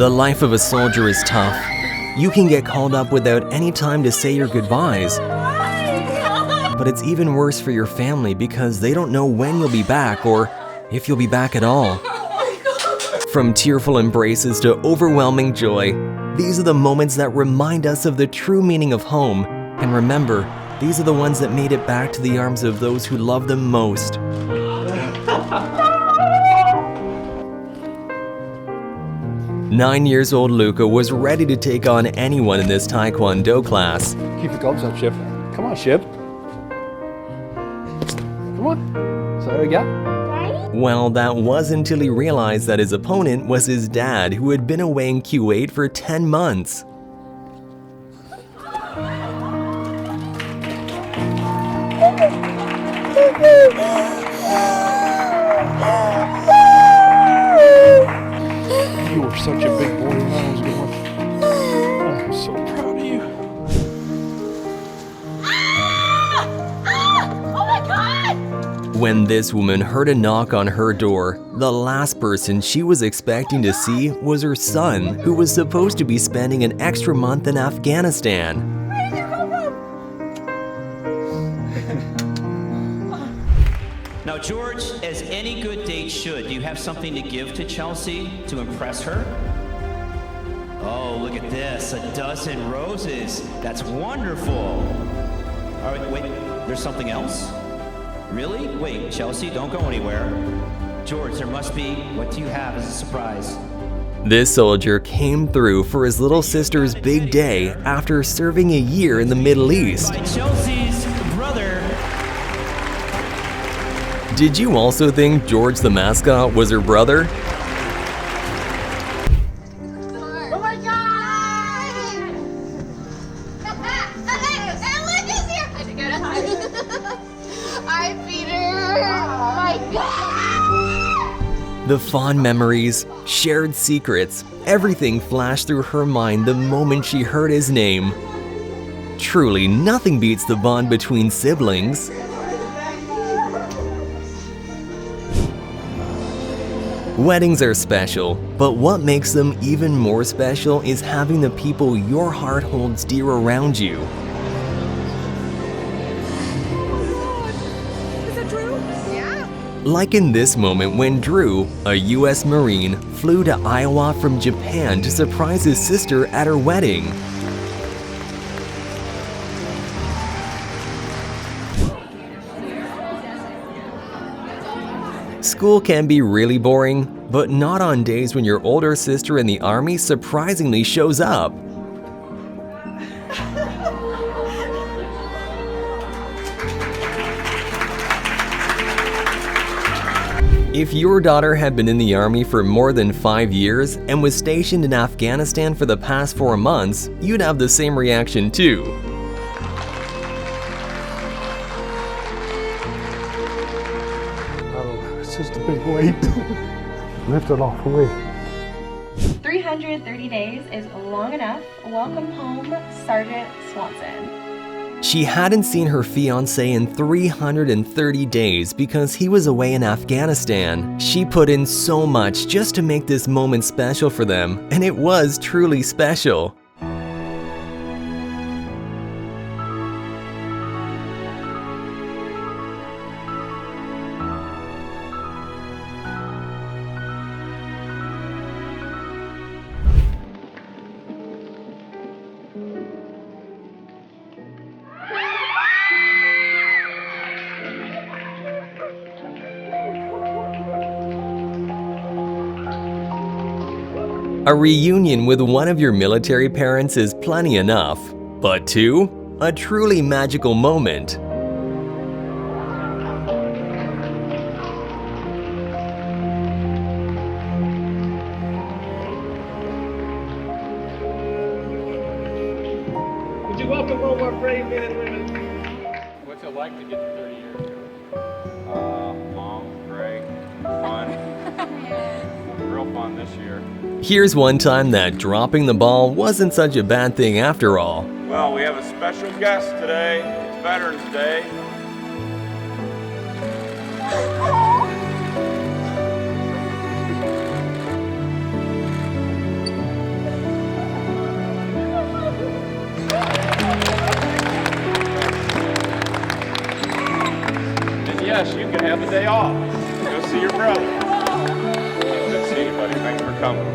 The life of a soldier is tough. You can get called up without any time to say your goodbyes. But it's even worse for your family because they don't know when you'll be back or if you'll be back at all. From tearful embraces to overwhelming joy, these are the moments that remind us of the true meaning of home. And remember, these are the ones that made it back to the arms of those who love them most. 9-year-old Luca was ready to take on anyone in this Taekwondo class. Keep your gobs up, Ship. Come on, Ship. Come on. Is that what we got? Well, that was until he realized that his opponent was his dad, who had been away in Kuwait for 10 months. You were such a big boy when I was going. I'm so proud of you. Oh my God! When this woman heard a knock on her door, the last person she was expecting to see was her son, who was supposed to be spending an extra month in Afghanistan. Where did you come from? Now, George, as any good date should, do you have something to give to Chelsea to impress her? Oh, look at this, a dozen roses. That's wonderful. All right, wait, there's something else? Really? Wait, Chelsea, don't go anywhere. George, there must be, what do you have as a surprise? This soldier came through for his little sister's big day after serving a year in the Middle East. By Chelsea's brother. Did you also think George the mascot was her brother? Oh my God! Look, it's here! I should get it. Hi, Peter! Oh my God! The fond memories, shared secrets, everything flashed through her mind the moment she heard his name. Truly, nothing beats the bond between siblings. Weddings are special, but what makes them even more special is having the people your heart holds dear around you. Is it Drew? Yeah. Like in this moment when Drew, a US Marine, flew to Iowa from Japan to surprise his sister at her wedding. School can be really boring, but not on days when your older sister in the army surprisingly shows up. If your daughter had been in the army for more than 5 years and was stationed in Afghanistan for the past 4 months, you'd have the same reaction too. It's just a big weight. Lift it off of me. 330 days is long enough. Welcome home, Sergeant Swanson. She hadn't seen her fiancé in 330 days because he was away in Afghanistan. She put in so much just to make this moment special for them, and it was truly special. A reunion with one of your military parents is plenty enough, but 2, a truly magical moment. Would you welcome all our brave men and women? What's it like to get to 30 years? Long, great, fun. Real fun this year. Here's one time that dropping the ball wasn't such a bad thing after all. Well, we have a special guest today. It's Veterans Day. have a day off. Go see your brother. Good to see you, buddy. Thanks for coming.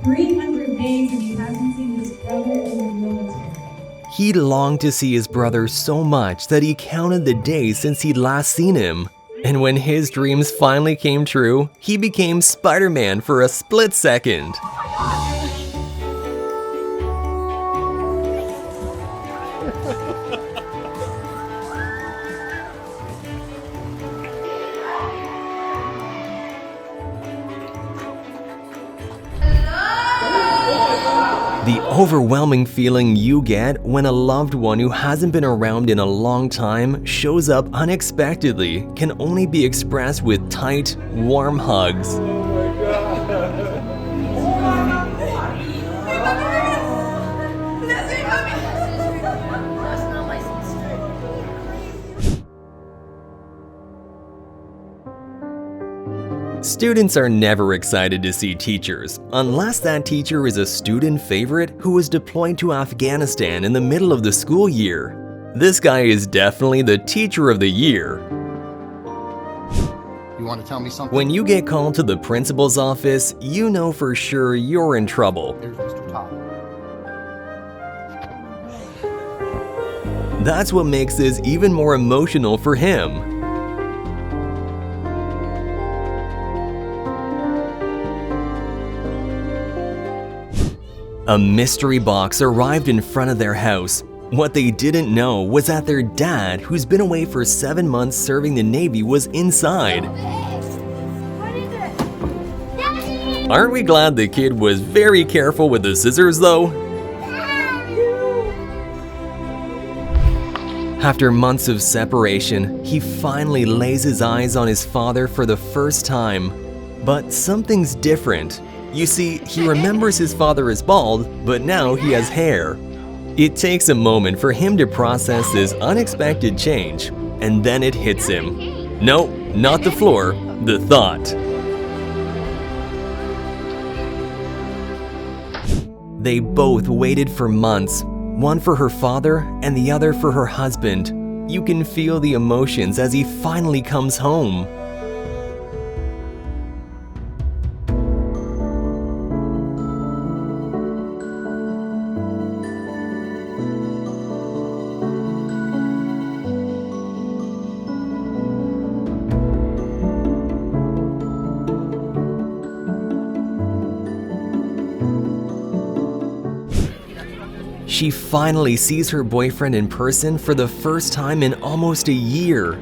300 days and he hasn't seen his brother in the military. He longed to see his brother so much that he counted the days since he'd last seen him. And when his dreams finally came true, he became Spider-Man for a split second. The overwhelming feeling you get when a loved one who hasn't been around in a long time shows up unexpectedly can only be expressed with tight, warm hugs. Students are never excited to see teachers, unless that teacher is a student favorite who was deployed to Afghanistan in the middle of the school year. This guy is definitely the teacher of the year. You want to tell me something? When you get called to the principal's office, you know for sure you're in trouble. Here's Mr. Todd. That's what makes this even more emotional for him. A mystery box arrived in front of their house. What they didn't know was that their dad, who's been away for 7 months serving the Navy, was inside. What is it? Daddy! Aren't we glad the kid was very careful with the scissors, though? After months of separation, he finally lays his eyes on his father for the first time. But something's different. You see, he remembers his father is bald, but now he has hair. It takes a moment for him to process this unexpected change, and then it hits him. No, not the floor, the thought. They both waited for months, one for her father and the other for her husband. You can feel the emotions as he finally comes home. She finally sees her boyfriend in person for the first time in almost a year.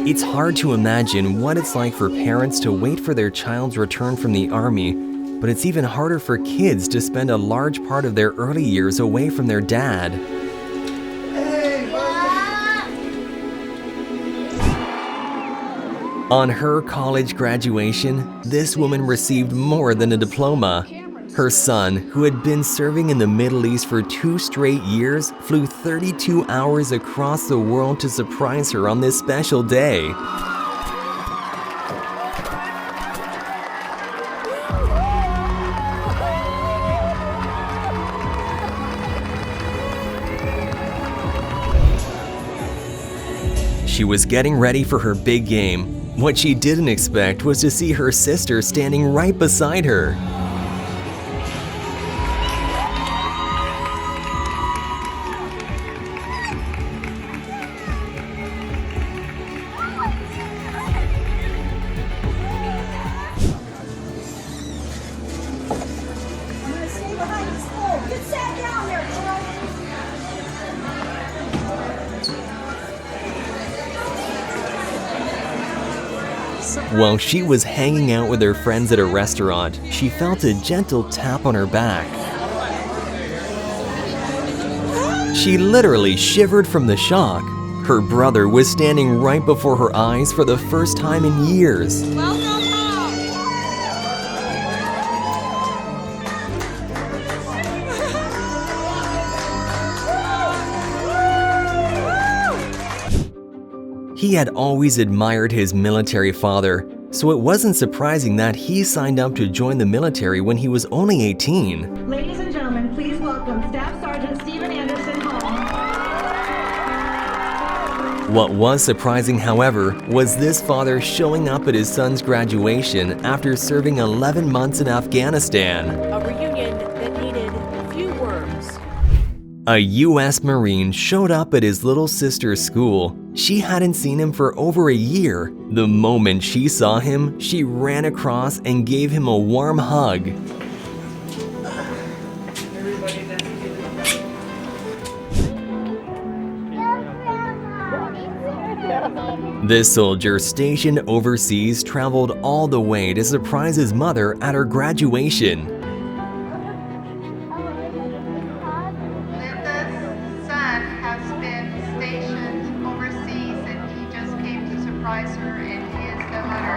It's hard to imagine what it's like for parents to wait for their child's return from the army, but it's even harder for kids to spend a large part of their early years away from their dad. On her college graduation, this woman received more than a diploma. Her son, who had been serving in the Middle East for 2 straight years, flew 32 hours across the world to surprise her on this special day. She was getting ready for her big game. What she didn't expect was to see her sister standing right beside her. While she was hanging out with her friends at a restaurant, she felt a gentle tap on her back. She literally shivered from the shock. Her brother was standing right before her eyes for the first time in years. Welcome home. He had always admired his military father, so it wasn't surprising that he signed up to join the military when he was only 18. Ladies and gentlemen, please welcome Staff Sergeant Stephen Anderson home. What was surprising, however, was this father showing up at his son's graduation after serving 11 months in Afghanistan. A reunion that needed few words. A U.S. Marine showed up at his little sister's school. She hadn't seen him for over a year. The moment she saw him, she ran across and gave him a warm hug. This soldier stationed overseas traveled all the way to surprise his mother at her graduation. Linda's son has been stationed overseas and he just came to surprise her, and he is the hunter.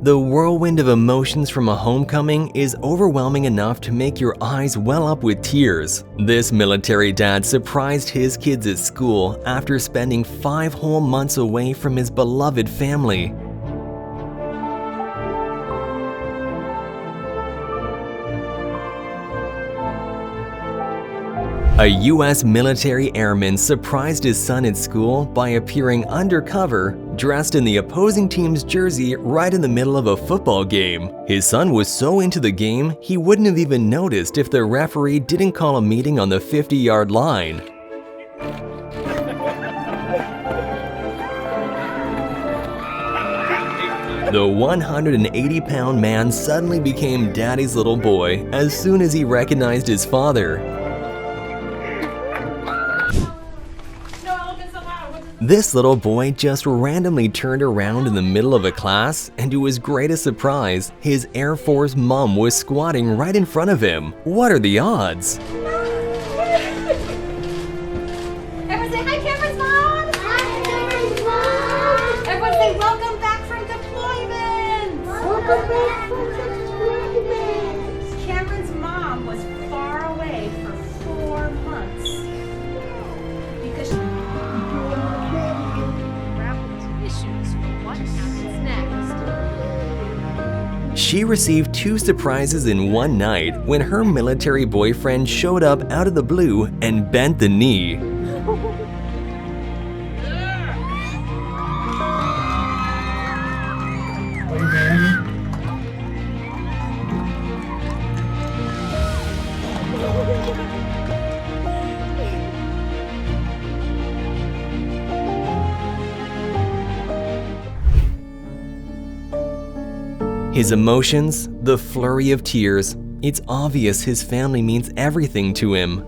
The whirlwind of emotions from a homecoming is overwhelming enough to make your eyes well up with tears. This military dad surprised his kids at school after spending 5 whole months away from his beloved family. A U.S. military airman surprised his son at school by appearing undercover, dressed in the opposing team's jersey right in the middle of a football game. His son was so into the game, he wouldn't have even noticed if the referee didn't call a meeting on the 50-yard line. The 180-pound man suddenly became Daddy's little boy as soon as he recognized his father. This little boy just randomly turned around in the middle of a class, and to his greatest surprise, his Air Force mom was squatting right in front of him. What are the odds? Everyone say hi, Cameron's mom! Hi, Cameron's mom! Everyone say welcome back from deployment! Welcome back from deployment! Cameron's mom was far away for 4 months because she Issues for what happens next. She received 2 surprises in one night when her military boyfriend showed up out of the blue and bent the knee. His emotions, the flurry of tears, it's obvious his family means everything to him.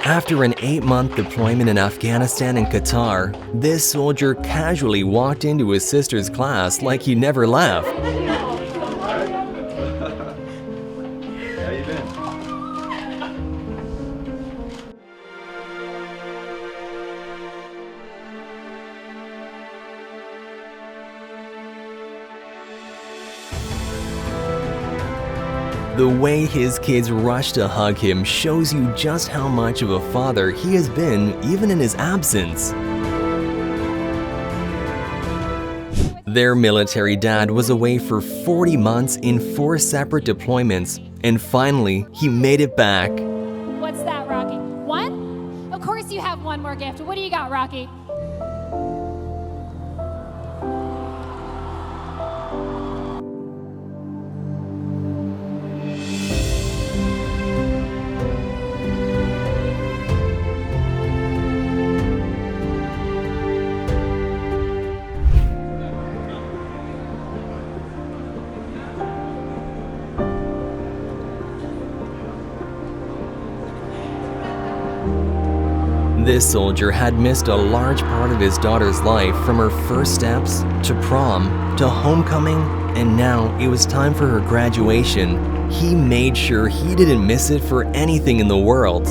After an 8-month deployment in Afghanistan and Qatar, this soldier casually walked into his sister's class like he never left. How you been? The way his kids rush to hug him shows you just how much of a father he has been even in his absence. Their military dad was away for 40 months in 4 separate deployments, and finally, he made it back. What's that, Rocky? 1? Of course you have one more gift. What do you got, Rocky? This soldier had missed a large part of his daughter's life, from her first steps, to prom, to homecoming, and now it was time for her graduation. He made sure he didn't miss it for anything in the world.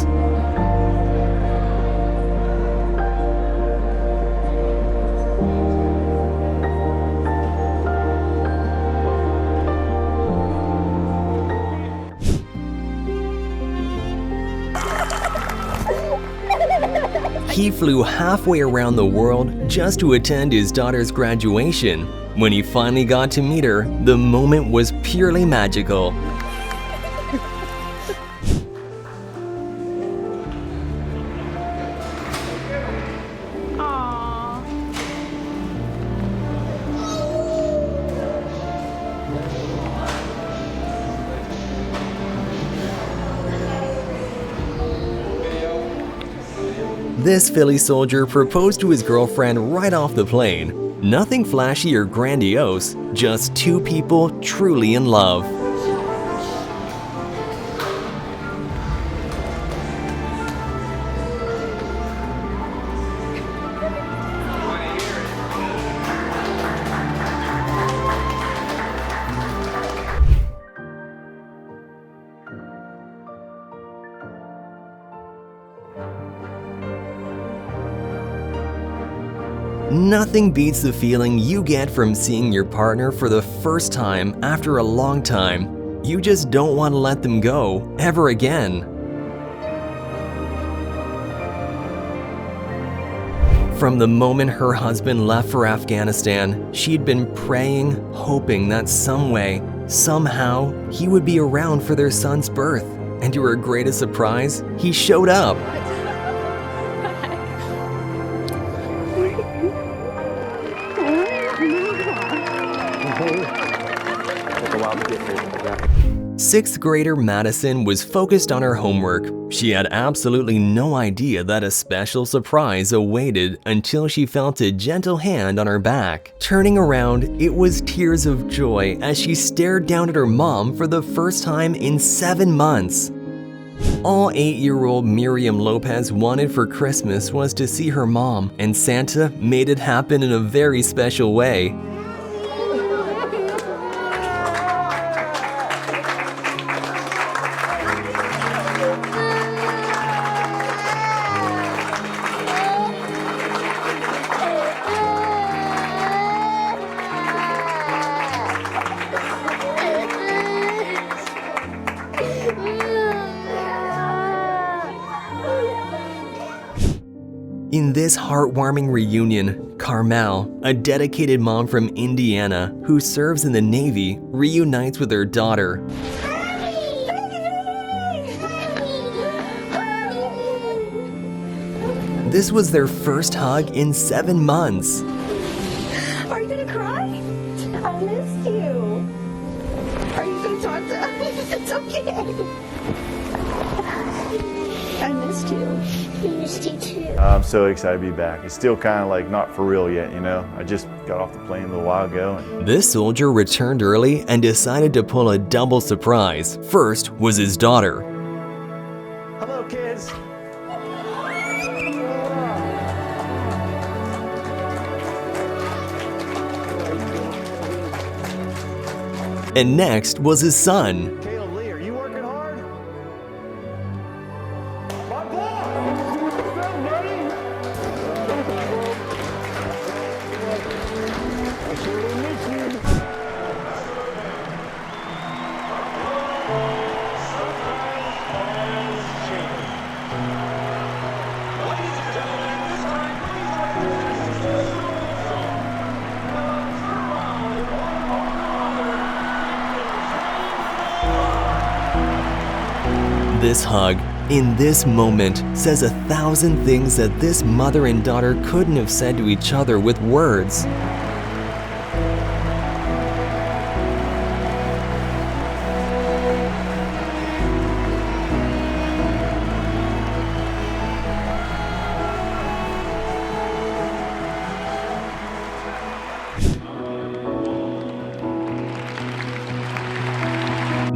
He flew halfway around the world just to attend his daughter's graduation. When he finally got to meet her, the moment was purely magical. This Philly soldier proposed to his girlfriend right off the plane. Nothing flashy or grandiose, just two people truly in love. Nothing beats the feeling you get from seeing your partner for the first time after a long time. You just don't want to let them go ever again. From the moment her husband left for Afghanistan, she'd been praying, hoping that some way, somehow, he would be around for their son's birth. And to her greatest surprise, he showed up. Sixth grader Madison was focused on her homework. She had absolutely no idea that a special surprise awaited until she felt a gentle hand on her back. Turning around, it was tears of joy as she stared down at her mom for the first time in 7 months. All 8-year-old Miriam Lopez wanted for Christmas was to see her mom, and Santa made it happen in a very special way. In this heartwarming reunion, Carmel, a dedicated mom from Indiana who serves in the Navy, reunites with her daughter. This was their first hug in 7 months. Are you gonna cry? I missed you. Are you gonna talk to us? It's okay. I missed you. I missed you too. I'm so excited to be back. It's still kind of like not for real yet, you know? I just got off the plane a little while ago. This soldier returned early and decided to pull a double surprise. First was his daughter. Hello, kids. And next was his son. Caleb Lee, are you working hard? My boy! What's up, buddy? I sure will miss you. This hug, in this moment, says 1,000 things that this mother and daughter couldn't have said to each other with words.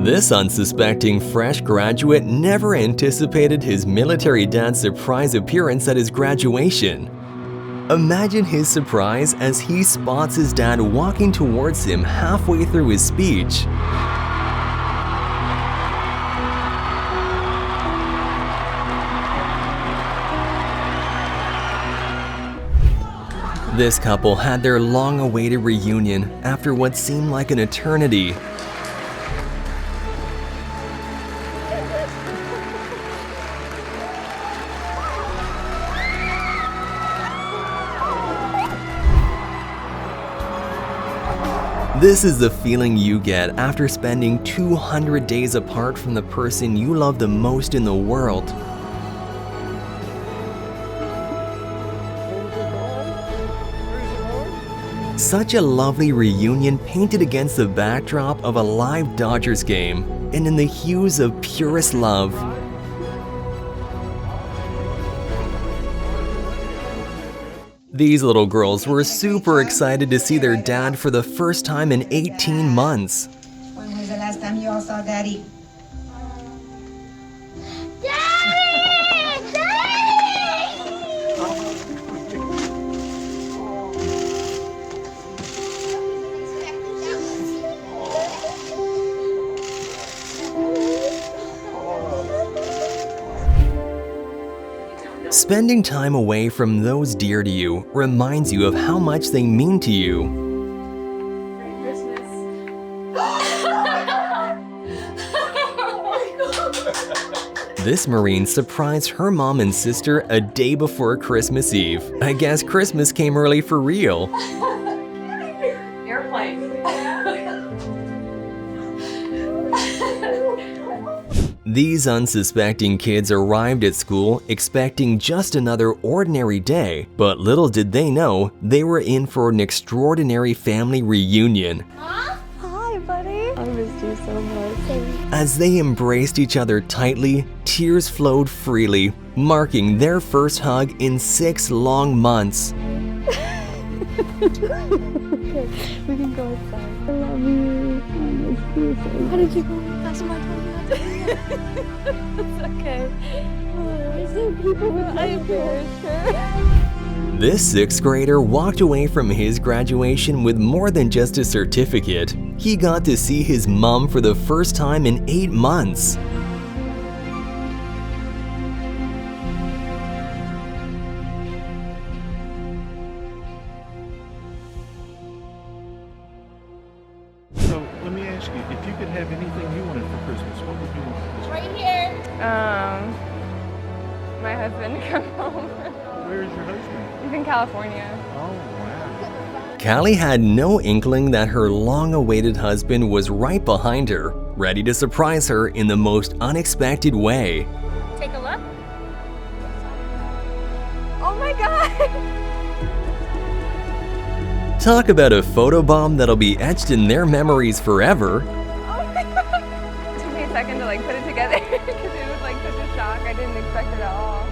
This unsuspecting fresh graduate never anticipated his military dad's surprise appearance at his graduation. Imagine his surprise as he spots his dad walking towards him halfway through his speech. This couple had their long-awaited reunion after what seemed like an eternity. This is the feeling you get after spending 200 days apart from the person you love the most in the world. Such a lovely reunion painted against the backdrop of a live Dodgers game and in the hues of purest love. These little girls were super excited to see their dad for the first time in 18 months. When was the last time you all saw Daddy? Spending time away from those dear to you reminds you of how much they mean to you. This Marine surprised her mom and sister a day before Christmas Eve. I guess Christmas came early for real. Airplane. These unsuspecting kids arrived at school expecting just another ordinary day, but little did they know they were in for an extraordinary family reunion. Hi, buddy. I missed you so much. As they embraced each other tightly, tears flowed freely, marking their first hug in 6 long months. Okay, we can go outside. I love you. I miss you so much. How did you go? That's my time. It's okay. Is there people with I embarrassed her? This 6th grader walked away from his graduation with more than just a certificate. He got to see his mom for the first time in 8 months. So let me ask you, if you could have anything you wanted for Christmas, what would you want? Right here. My husband to come home. Where's your husband? He's in California. Oh, wow. Callie had no inkling that her long-awaited husband was right behind her, ready to surprise her in the most unexpected way. Take a look. Oh my God. Talk about a photobomb that'll be etched in their memories forever. Oh my God. It took me a second to put it together because it was such a shock. I didn't expect it at all.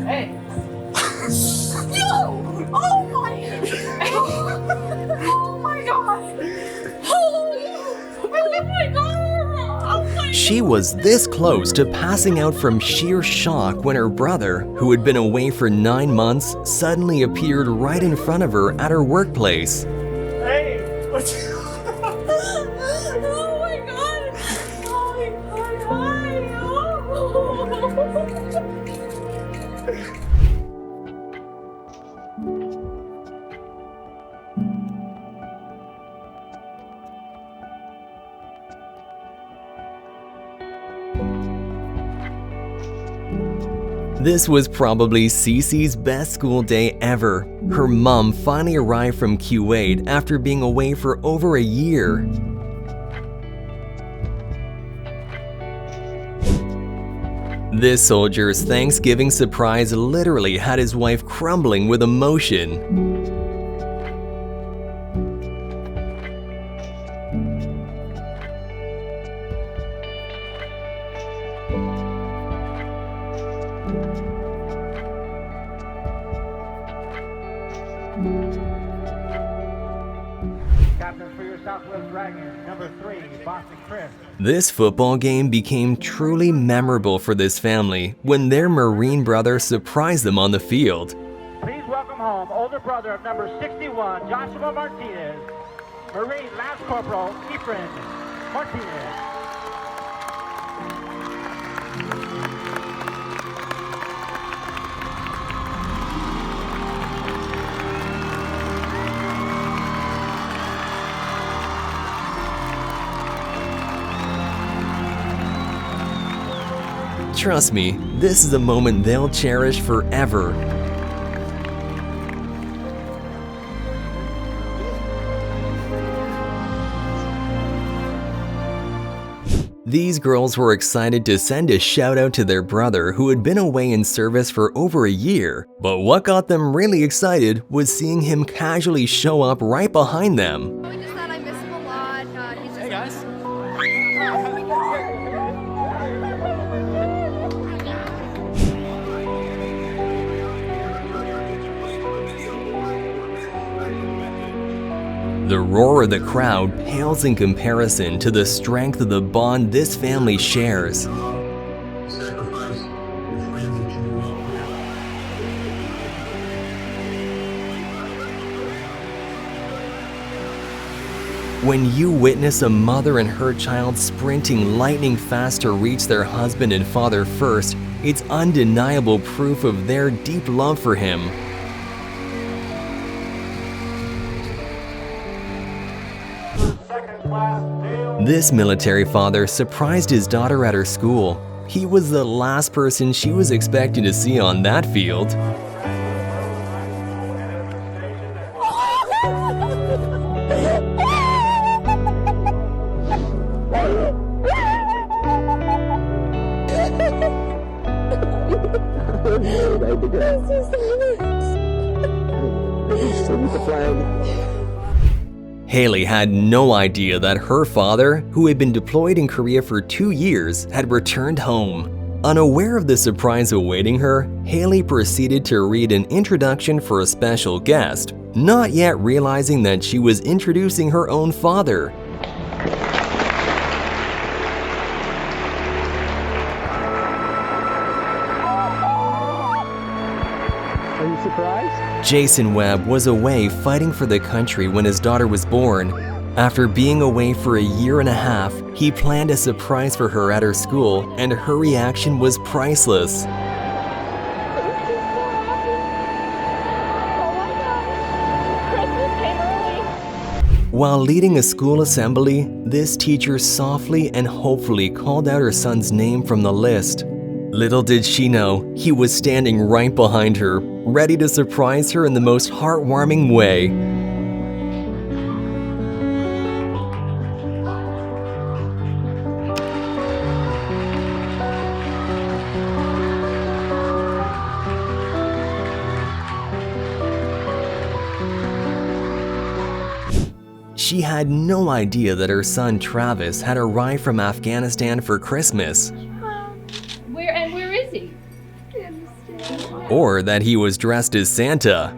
Hey. Yo! Oh my! Oh my God! Oh my God! She was this close to passing out from sheer shock when her brother, who had been away for 9 months, suddenly appeared right in front of her at her workplace. Hey, what's Oh my God! Oh my God! Hi! This was probably Cece's best school day ever. Her mom finally arrived from Kuwait after being away for over a year. This soldier's Thanksgiving surprise literally had his wife crumbling with emotion. Captain for your Southwest Dragons, number 3, Boston Chris. This football game became truly memorable for this family when their Marine brother surprised them on the field. Please welcome home older brother of number 61, Joshua Martinez. Marine Lance Corporal Ephraim Martinez. Trust me, this is a moment they'll cherish forever. These girls were excited to send a shout out to their brother who had been away in service for over a year, but what got them really excited was seeing him casually show up right behind them. We just thought I miss him a lot. He's just Hey guys. The roar of the crowd pales in comparison to the strength of the bond this family shares. When you witness a mother and her child sprinting lightning fast to reach their husband and father first, it's undeniable proof of their deep love for him. This military father surprised his daughter at her school. He was the last person she was expecting to see on that field. Haley had no idea that her father, who had been deployed in Korea for 2 years, had returned home. Unaware of the surprise awaiting her, Haley proceeded to read an introduction for a special guest, not yet realizing that she was introducing her own father. Are you surprised? Jason Webb was away fighting for the country when his daughter was born. After being away for a year and a half, he planned a surprise for her at her school, and her reaction was priceless. While leading a school assembly, this teacher softly and hopefully called out her son's name from the list. Little did she know, he was standing right behind her, ready to surprise her in the most heartwarming way. She had no idea that her son Travis had arrived from Afghanistan for Christmas. Where is he? Or that he was dressed as Santa.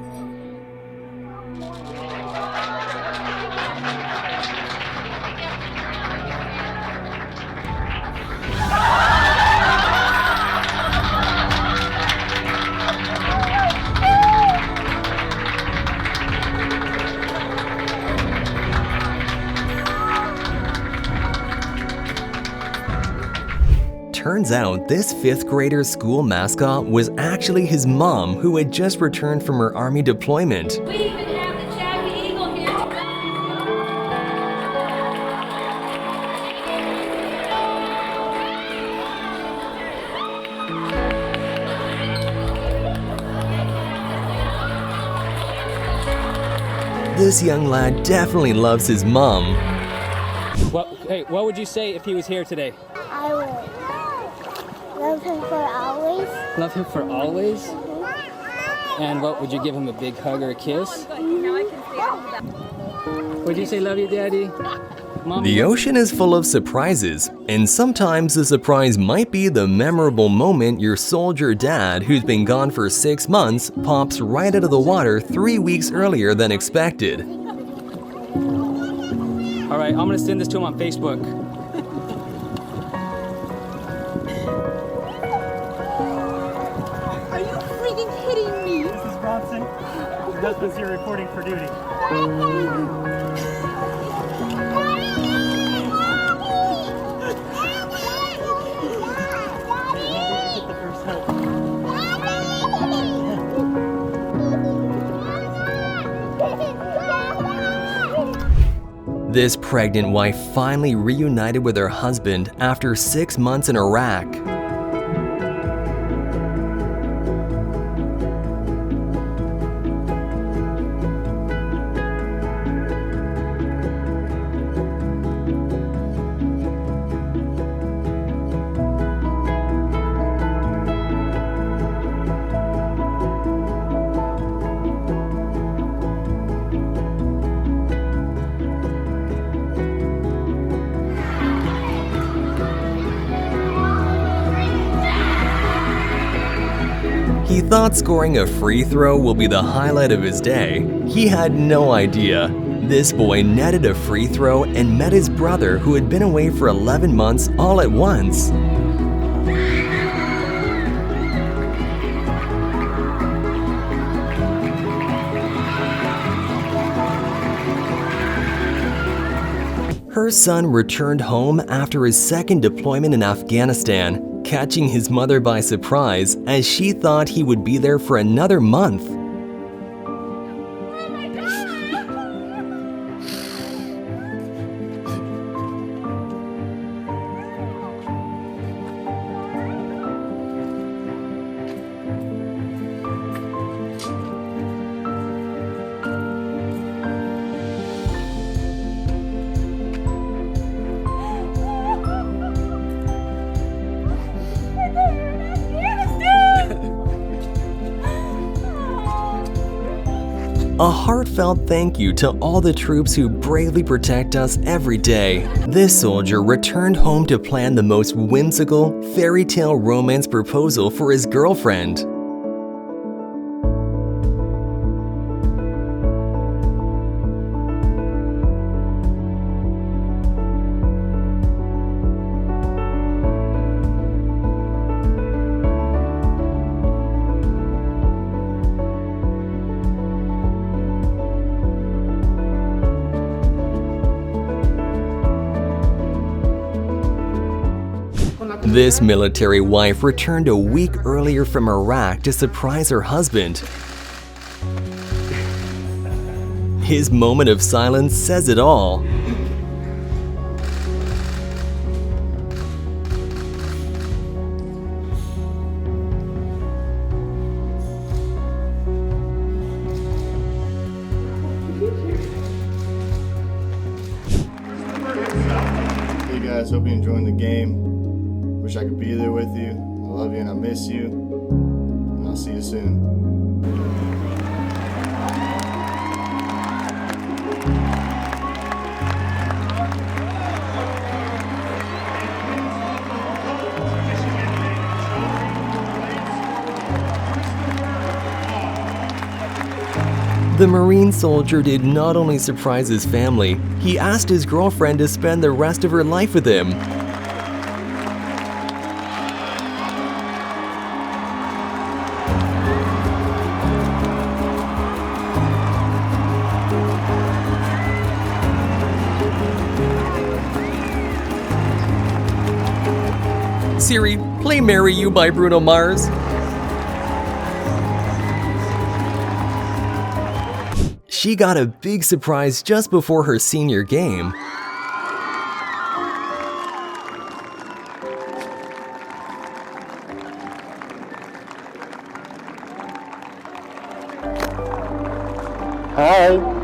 Turns out this 5th grader's school mascot was actually his mom, who had just returned from her army deployment. We even have the Chappie Eagle here. This young lad definitely loves his mom. What would you say if he was here today? I would love him for always. Love him for always? And what, would you give him a big hug or a kiss? Would you say love you, Daddy? Mom, The ocean is full of surprises, and sometimes the surprise might be the memorable moment your soldier dad, who's been gone for 6 months, pops right out of the water 3 weeks earlier than expected. All right, I'm gonna send this to him on Facebook. Are you freaking kidding me? Mrs. Bronson, your husband's here reporting for duty. This pregnant wife finally reunited with her husband after 6 months in Iraq. He thought scoring a free throw will be the highlight of his day. He had no idea. This boy netted a free throw and met his brother who had been away for 11 months all at once. Her son returned home after his second deployment in Afghanistan, catching his mother by surprise as she thought he would be there for another month. A heartfelt thank you to all the troops who bravely protect us every day. This soldier returned home to plan the most whimsical, fairy tale romance proposal for his girlfriend. This military wife returned a week earlier from Iraq to surprise her husband. His moment of silence says it all. Hey guys, hope you're enjoying the game. Wish I could be there with you. I love you and I miss you. And I'll see you soon. The Marine soldier did not only surprise his family, he asked his girlfriend to spend the rest of her life with him. Siri, play Marry You by Bruno Mars. She got a big surprise just before her senior game. Hi.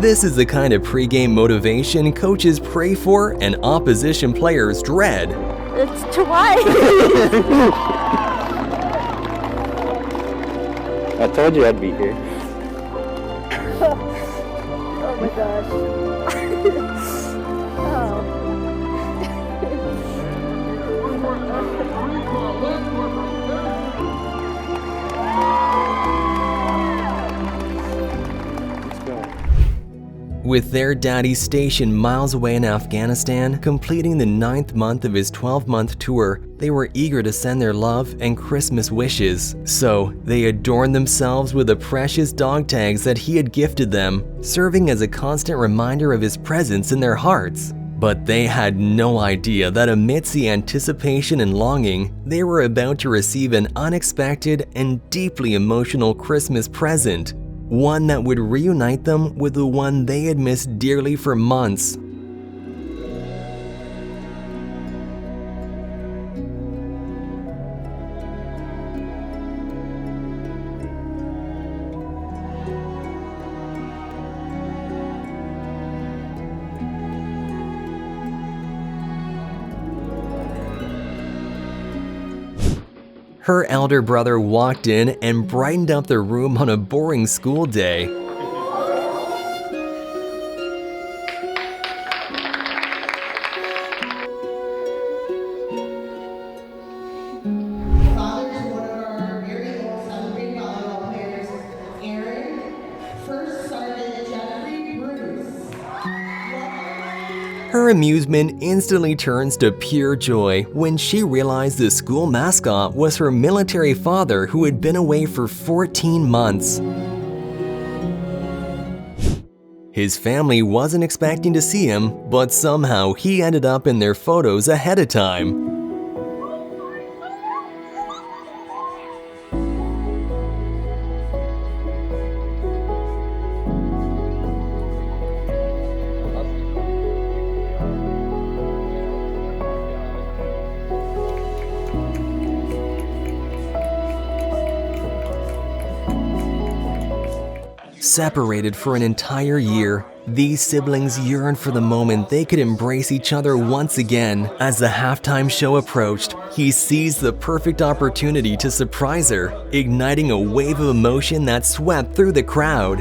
This is the kind of pregame motivation coaches pray for and opposition players dread. It's twice. I told you I'd be here. Oh my gosh. With their daddy stationed miles away in Afghanistan, completing the 9th month of his 12-month tour, they were eager to send their love and Christmas wishes. So, they adorned themselves with the precious dog tags that he had gifted them, serving as a constant reminder of his presence in their hearts. But they had no idea that amidst the anticipation and longing, they were about to receive an unexpected and deeply emotional Christmas present. One that would reunite them with the one they had missed dearly for months. Her elder brother walked in and brightened up the room on a boring school day. Father to one of our very own celebrating volleyball players, Aaron, First Sergeant Jeffrey Bruce. Her amusement instantly turns to pure joy when she realized the school mascot was her military father who had been away for 14 months. His family wasn't expecting to see him, but somehow he ended up in their photos ahead of time. Separated for an entire year, these siblings yearned for the moment they could embrace each other once again. As the halftime show approached, he seized the perfect opportunity to surprise her, igniting a wave of emotion that swept through the crowd.